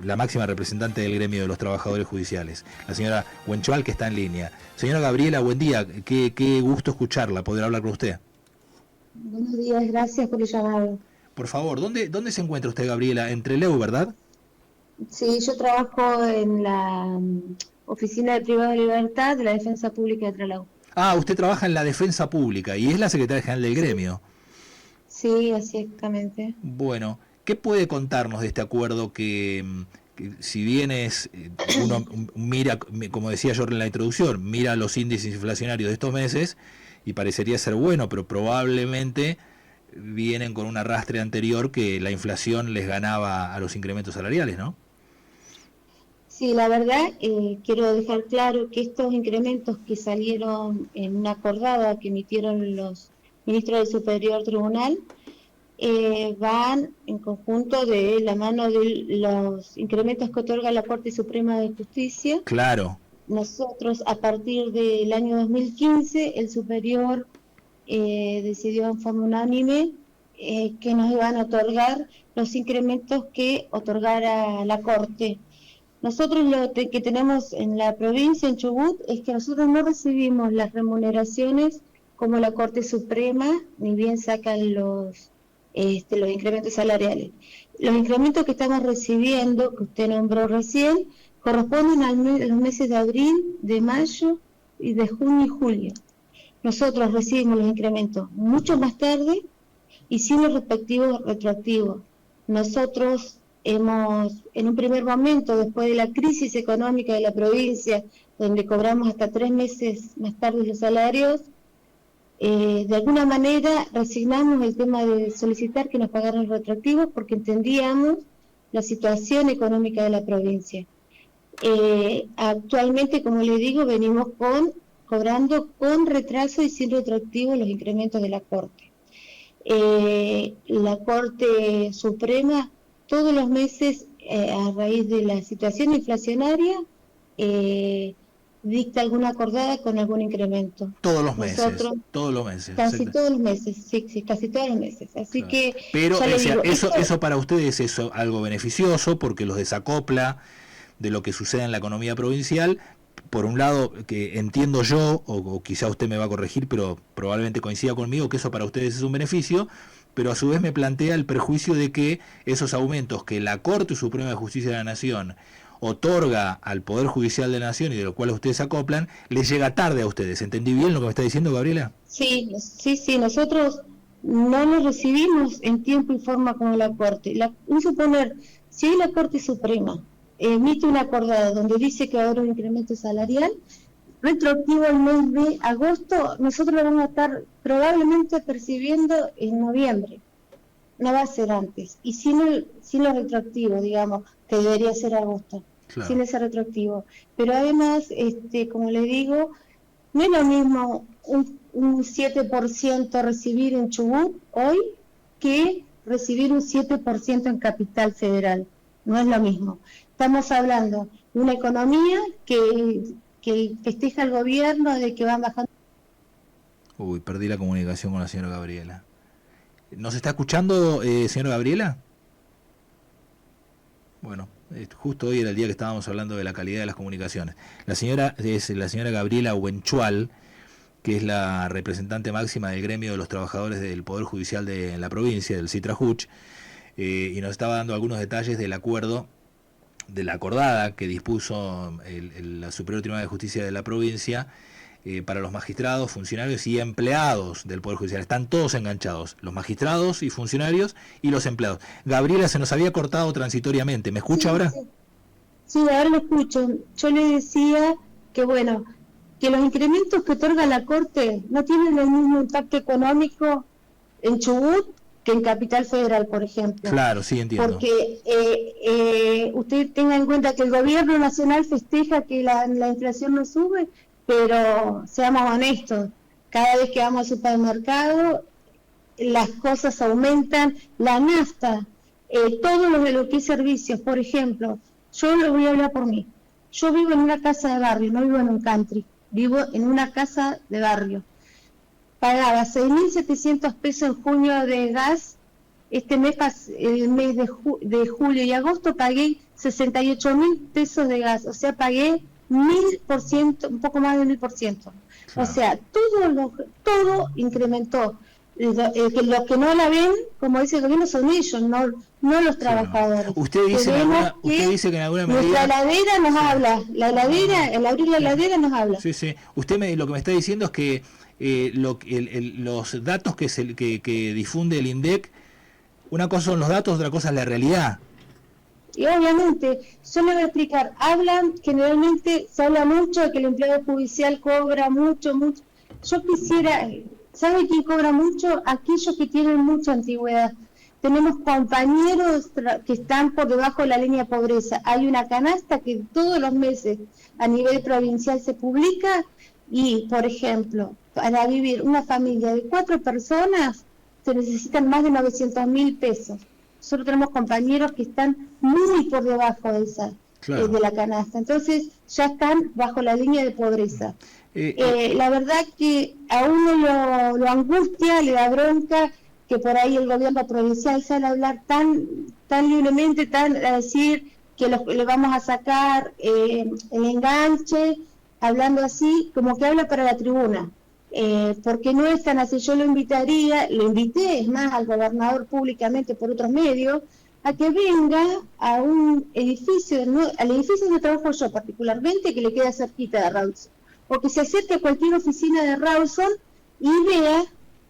la máxima representante del gremio de los trabajadores judiciales, la señora Wenchoal, que está en línea. Señora Gabriela, buen día, qué gusto escucharla, poder hablar con usted. Buenos días, gracias por el llamado. Por favor, ¿dónde se encuentra usted, Gabriela? En Trelew, ¿verdad? Sí, yo trabajo en la Oficina de Privado de Libertad de la Defensa Pública de Trelew. Ah, usted trabaja en la defensa pública y es la secretaria general del Sí, gremio. sí, así exactamente. Bueno, ¿qué puede contarnos de este acuerdo que si bien es uno mira, como decía yo en la introducción, mira los índices inflacionarios de estos meses y parecería ser bueno, pero probablemente vienen con un arrastre anterior que la inflación les ganaba a los incrementos salariales, ¿no? Sí, la verdad, quiero dejar claro que estos incrementos que salieron en una acordada que emitieron los ministros del Superior Tribunal van en conjunto de la mano de los incrementos que otorga la Corte Suprema de Justicia. Claro. Nosotros, a partir del año 2015, el Superior decidió en forma unánime que nos iban a otorgar los incrementos que otorgara la Corte. Nosotros que tenemos en la provincia, en Chubut, es que nosotros no recibimos las remuneraciones como la Corte Suprema, ni bien sacan los incrementos salariales. Los incrementos que estamos recibiendo, que usted nombró recién, corresponden a los meses de abril, de mayo y de junio y julio. Nosotros recibimos los incrementos mucho más tarde y sin los respectivos retroactivos. Nosotros hemos, en un primer momento, después de la crisis económica de la provincia, donde cobramos hasta 3 meses más tarde los salarios, de alguna manera resignamos el tema de solicitar que nos pagaran retroactivos porque entendíamos la situación económica de la provincia. Actualmente, como le digo, venimos cobrando con retraso y sin retroactivo los incrementos de la Corte. La Corte Suprema todos los meses, a raíz de la situación inflacionaria, dicta alguna acordada con algún incremento. Todos los meses, todos los meses. Casi todos los meses, sí, casi todos los meses. Así claro. Que, pero ya le digo, eso para ustedes es algo beneficioso porque los desacopla de lo que sucede en la economía provincial. Por un lado, que entiendo yo, o quizá usted me va a corregir, pero probablemente coincida conmigo, que eso para ustedes es un beneficio, pero a su vez me plantea el perjuicio de que esos aumentos que la Corte Suprema de Justicia de la Nación otorga al Poder Judicial de la Nación y de los cuales ustedes se acoplan, les llega tarde a ustedes. ¿Entendí bien lo que me está diciendo, Gabriela? Sí, nosotros no lo recibimos en tiempo y forma como la Corte. Suponer, si hoy la Corte Suprema emite una acordada donde dice que va a haber un incremento salarial, retroactivo al mes de agosto, nosotros lo vamos a estar probablemente percibiendo en noviembre. No va a ser antes. Y sin lo retroactivo, digamos, que debería ser agosto. Claro. Sin ese retroactivo. Pero además, como le digo, no es lo mismo un 7% recibir en Chubut hoy que recibir un 7% en Capital Federal. No es lo mismo. Estamos hablando de una economía que festeja el gobierno de que van bajando. Uy, perdí la comunicación con la señora Gabriela. ¿Nos está escuchando, señora Gabriela? Bueno, justo hoy era el día que estábamos hablando de la calidad de las comunicaciones. La señora es la señora Gabriela Wenchoal, que es la representante máxima del gremio de los trabajadores del Poder Judicial de la provincia, del CITRAJUCH, y nos estaba dando algunos detalles del acuerdo, de la acordada que dispuso la Superior Tribunal de Justicia de la provincia para los magistrados, funcionarios y empleados del Poder Judicial. Están todos enganchados, los magistrados y funcionarios y los empleados. Gabriela, se nos había cortado transitoriamente. ¿Me escucha ahora? Sí, ahora lo escucho. Yo le decía que, bueno, que los incrementos que otorga la Corte no tienen el mismo impacto económico en Chubut que en Capital Federal, por ejemplo. Claro, sí, entiendo. Porque usted tenga en cuenta que el gobierno nacional festeja que la inflación no sube, pero seamos honestos, cada vez que vamos al supermercado las cosas aumentan, la nafta, todo lo que es servicios. Por ejemplo, yo lo voy a hablar por mí. Yo vivo en una casa de barrio, no vivo en un country, vivo en una casa de barrio. Pagaba 6.700 pesos en junio de gas, el mes de julio y agosto pagué 68.000 pesos de gas, o sea, pagué 1.000%, un poco más de 1.000%. Claro. O sea, todo incrementó. Los que no la ven, como dice el gobierno, son ellos, no los trabajadores. Usted dice que en alguna medida... Nuestra heladera nos habla, la heladera, el abrir la heladera nos habla. Sí, sí. Usted lo que me está diciendo es que los datos que difunde el INDEC, una cosa son los datos, otra cosa es la realidad. Y obviamente, yo le voy a explicar, generalmente se habla mucho de que el empleado judicial cobra mucho. Yo quisiera, ¿sabe quién cobra mucho? Aquellos que tienen mucha antigüedad. Tenemos compañeros que están por debajo de la línea de pobreza. Hay una canasta que todos los meses a nivel provincial se publica y, por ejemplo, para vivir una familia de 4 personas se necesitan más de 900.000 pesos. Nosotros tenemos compañeros que están muy por debajo de esa, claro, de la canasta. Entonces ya están bajo la línea de pobreza. La verdad que a uno lo angustia, le da bronca que por ahí el gobierno provincial sale a hablar tan libremente, a decir que le vamos a sacar el enganche, hablando así, como que habla para la tribuna. Porque no es tan así. Yo lo invité, es más, al gobernador públicamente por otros medios, a que venga a un edificio, al edificio donde trabajo yo particularmente, que le queda cerquita de Rawson, o que se acerque a cualquier oficina de Rawson y vea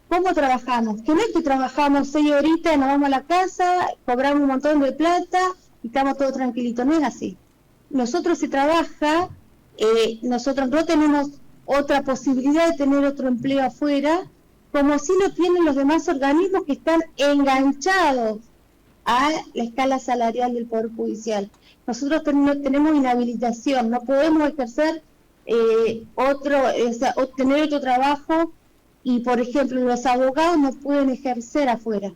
cómo trabajamos, que no es que trabajamos 6 horitas, nos vamos a la casa, cobramos un montón de plata y estamos todos tranquilitos, no es así. Nosotros se trabaja, nosotros no tenemos otra posibilidad de tener otro empleo afuera, como si lo tienen los demás organismos que están enganchados a la escala salarial del Poder Judicial. Nosotros tenemos inhabilitación, no podemos ejercer tener otro trabajo, y por ejemplo los abogados no pueden ejercer afuera,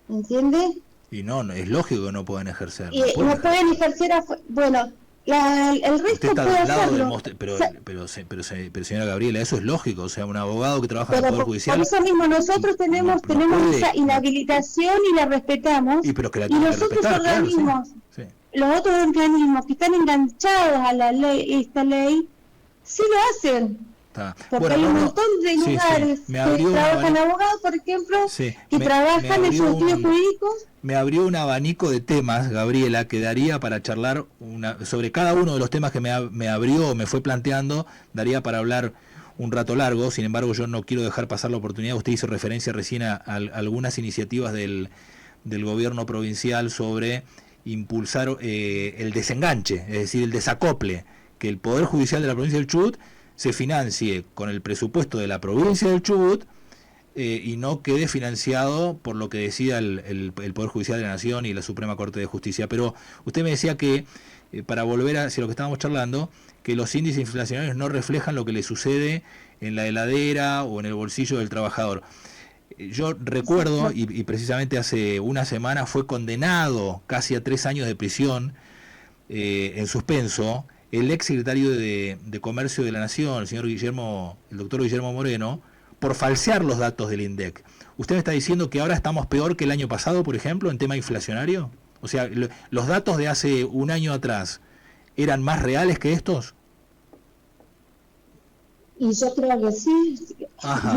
¿entiende? Y no, es lógico que no pueden ejercer. No pueden ejercer afuera, bueno, el resto puede hacerlo. Pero señora Gabriela, eso es lógico, o sea, un abogado que trabaja en el Poder Judicial... Por eso mismo nosotros tenemos esa inhabilitación y la respetamos, y los otros organismos, sí. Los otros organismos que están enganchados a la ley, esta ley, sí lo hacen. Porque hay un montón de lugares que trabajan abogados, por ejemplo, que trabajan en sus estudios jurídicos. Me abrió un abanico de temas, Gabriela, que daría para charlar sobre cada uno de los temas que me abrió, me fue planteando, daría para hablar un rato largo. Sin embargo, yo no quiero dejar pasar la oportunidad. Usted hizo referencia recién a algunas iniciativas del gobierno provincial sobre impulsar el desenganche, es decir, el desacople, que el Poder Judicial de la provincia del Chubut se financie con el presupuesto de la provincia del Chubut y no quede financiado por lo que decida el Poder Judicial de la Nación y la Suprema Corte de Justicia. Pero usted me decía que, para volver hacia lo que estábamos charlando, que los índices inflacionarios no reflejan lo que le sucede en la heladera o en el bolsillo del trabajador. Yo recuerdo, y precisamente hace una semana fue condenado casi a 3 años de prisión en suspenso, el ex secretario de Comercio de la Nación, el doctor Guillermo Moreno, por falsear los datos del INDEC. ¿Usted me está diciendo que ahora estamos peor que el año pasado, por ejemplo, en tema inflacionario? O sea, ¿los datos de hace un año atrás eran más reales que estos? Y yo creo que sí.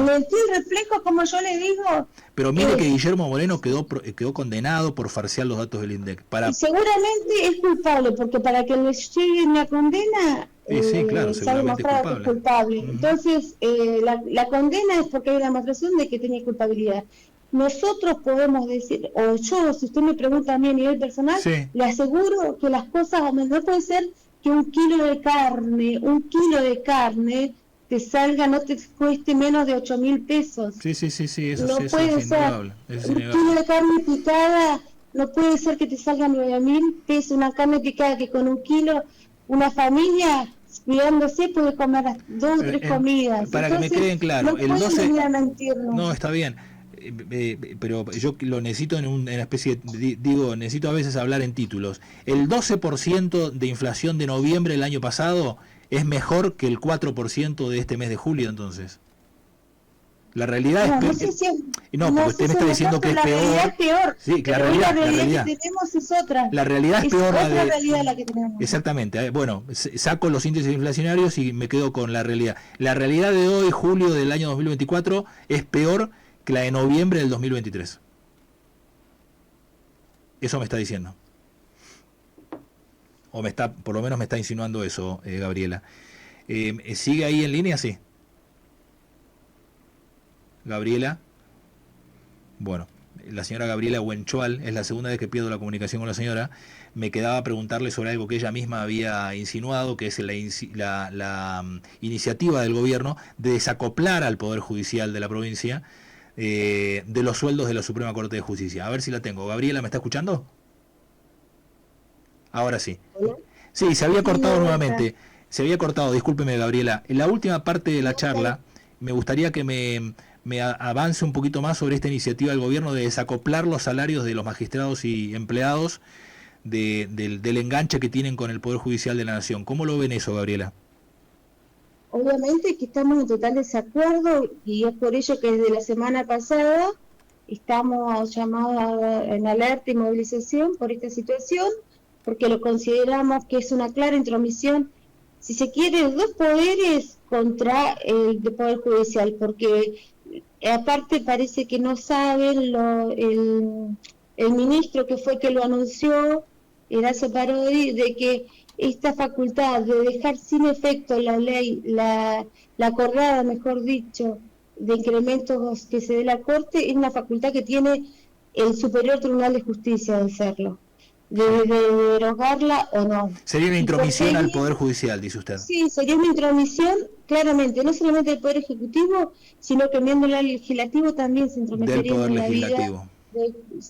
Le estoy reflejo, como yo le digo. Pero mire que Guillermo Moreno quedó condenado por falsear los datos del INDEC. Y seguramente es culpable, porque para que le llegue una condena, sí, claro, se ha demostrado que es culpable. Entonces, la condena es porque hay una demostración de que tenía culpabilidad. Nosotros podemos decir, o yo, si usted me pregunta a mí a nivel personal, le aseguro que las cosas aumentan. No puede ser que un kilo de carne te salga, no te cueste menos de 8.000 pesos. Sí, eso no sí, puede es ser. innegable. Un kilo de carne picada no puede ser que te salga 9.000 pesos. Una carne picada que con un kilo, una familia cuidándose puede comer 2 o 3 comidas. Para Entonces, que me queden claro, no el 12... No, está bien. Pero yo lo necesito en una especie necesito a veces hablar en títulos. El 12% de inflación de noviembre del año pasado es mejor que el 4% de este mes de julio, entonces. La realidad es no sé si es, no, porque usted me está diciendo que es peor. La realidad es peor. Sí, que la realidad que tenemos es otra. La realidad es peor. Otra realidad la que tenemos. Exactamente. Bueno, saco los índices inflacionarios y me quedo con la realidad. La realidad de hoy, julio del año 2024, es peor que la de noviembre del 2023. Eso me está diciendo. O por lo menos me está insinuando eso, Gabriela. ¿Sigue ahí en línea? Sí. Gabriela. Bueno, la señora Gabriela Huenchual, es la segunda vez que pierdo la comunicación con la señora. Me quedaba preguntarle sobre algo que ella misma había insinuado, que es la iniciativa del gobierno de desacoplar al Poder Judicial de la provincia de los sueldos de la Suprema Corte de Justicia. A ver si la tengo. Gabriela, ¿me está escuchando? Ahora sí. ¿Hola? Sí, se había cortado nuevamente. Se había cortado, discúlpeme, Gabriela. En la última parte de la charla, me gustaría que me avance un poquito más sobre esta iniciativa del gobierno de desacoplar los salarios de los magistrados y empleados del enganche que tienen con el Poder Judicial de la Nación. ¿Cómo lo ven eso, Gabriela? Obviamente que estamos en total desacuerdo y es por ello que desde la semana pasada estamos llamados en alerta y movilización por esta situación, porque lo consideramos que es una clara intromisión, si se quiere, de dos poderes contra el Poder Judicial, porque aparte parece que no saben el ministro que fue que lo anunció, Horacio Parodi, de que esta facultad de dejar sin efecto la ley, la acordada, mejor dicho, de incrementos que se dé la Corte, es una facultad que tiene el Superior Tribunal de Justicia de hacerlo, de derogarla o no. Sería una intromisión al Poder Judicial, dice usted. Sí, sería una intromisión, claramente, no solamente del Poder Ejecutivo, sino que enviándolo al Legislativo también se intrometería en la vida.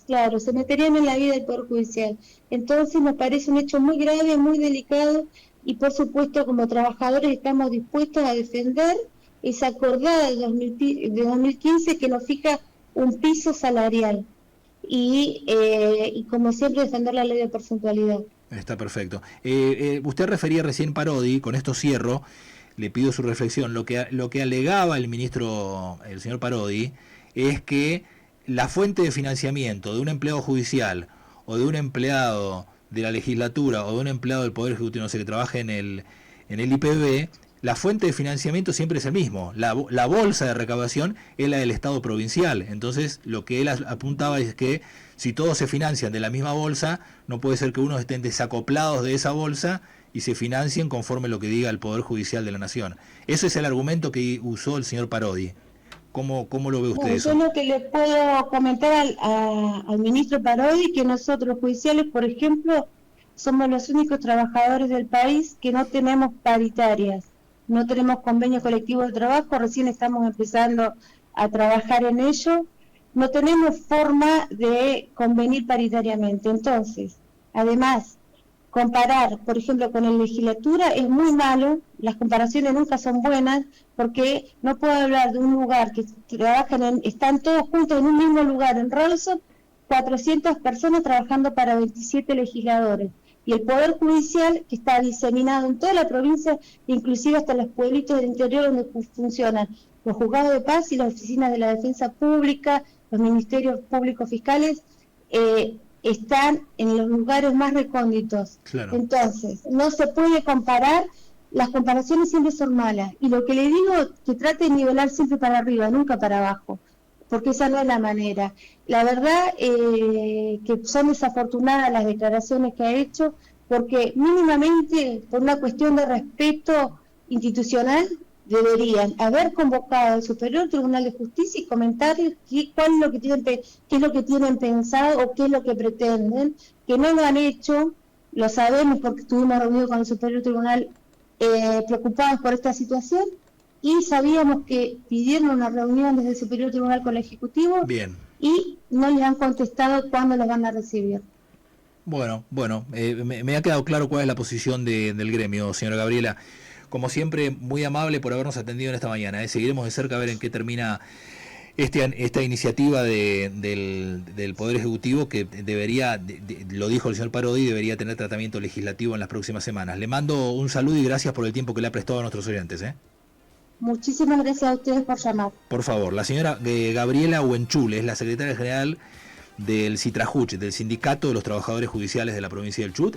Claro, se meterían en la vida del Poder Judicial. Entonces nos parece un hecho muy grave, muy delicado, y por supuesto como trabajadores estamos dispuestos a defender esa acordada de 2015 que nos fija un piso salarial y como siempre defender la ley de porcentualidad. Está perfecto. Usted refería recién Parodi, con esto cierro, le pido su reflexión. Lo que alegaba el señor Parodi, es que la fuente de financiamiento de un empleado judicial o de un empleado de la legislatura o de un empleado del Poder Ejecutivo, no sé, que trabaje en el IPB, la fuente de financiamiento siempre es el mismo. La bolsa de recaudación es la del Estado provincial. Entonces, lo que él apuntaba es que si todos se financian de la misma bolsa, no puede ser que unos estén desacoplados de esa bolsa y se financien conforme lo que diga el Poder Judicial de la Nación. Ese es el argumento que usó el señor Parodi. ¿Cómo lo ve usted eso? Yo lo que le puedo comentar al ministro Parodi, que nosotros judiciales, por ejemplo, somos los únicos trabajadores del país que no tenemos paritarias, no tenemos convenios colectivos de trabajo, recién estamos empezando a trabajar en ello, no tenemos forma de convenir paritariamente. Entonces, además, comparar, por ejemplo, con la legislatura es muy malo, las comparaciones nunca son buenas, porque no puedo hablar de un lugar que están todos juntos en un mismo lugar, en Rawson, 400 personas trabajando para 27 legisladores, y el Poder Judicial, que está diseminado en toda la provincia, inclusive hasta los pueblitos del interior donde funcionan los juzgados de paz y las oficinas de la defensa pública, los ministerios públicos fiscales, están en los lugares más recónditos. Claro. Entonces, no se puede comparar, las comparaciones siempre son malas, y lo que le digo, que trate de nivelar siempre para arriba, nunca para abajo, porque esa no es la manera. La verdad que son desafortunadas las declaraciones que ha hecho, porque mínimamente, por una cuestión de respeto institucional, deberían haber convocado al Superior Tribunal de Justicia y comentarles qué es lo que tienen pensado o qué es lo que pretenden, que no lo han hecho, lo sabemos porque estuvimos reunidos con el Superior Tribunal preocupados por esta situación, y sabíamos que pidieron una reunión desde el Superior Tribunal con el Ejecutivo. Bien. Y no les han contestado cuándo los van a recibir. Bueno, me ha quedado claro cuál es la posición del gremio, señora Gabriela. Como siempre, muy amable por habernos atendido en esta mañana. Seguiremos de cerca a ver en qué termina esta iniciativa del Poder Ejecutivo, que debería, lo dijo el señor Parodi, debería tener tratamiento legislativo en las próximas semanas. Le mando un saludo y gracias por el tiempo que le ha prestado a nuestros oyentes. Muchísimas gracias a ustedes por llamar. Por favor, la señora Gabriela Huenchul es la secretaria general del CITRAJUCH, del Sindicato de los Trabajadores Judiciales de la provincia del Chubut.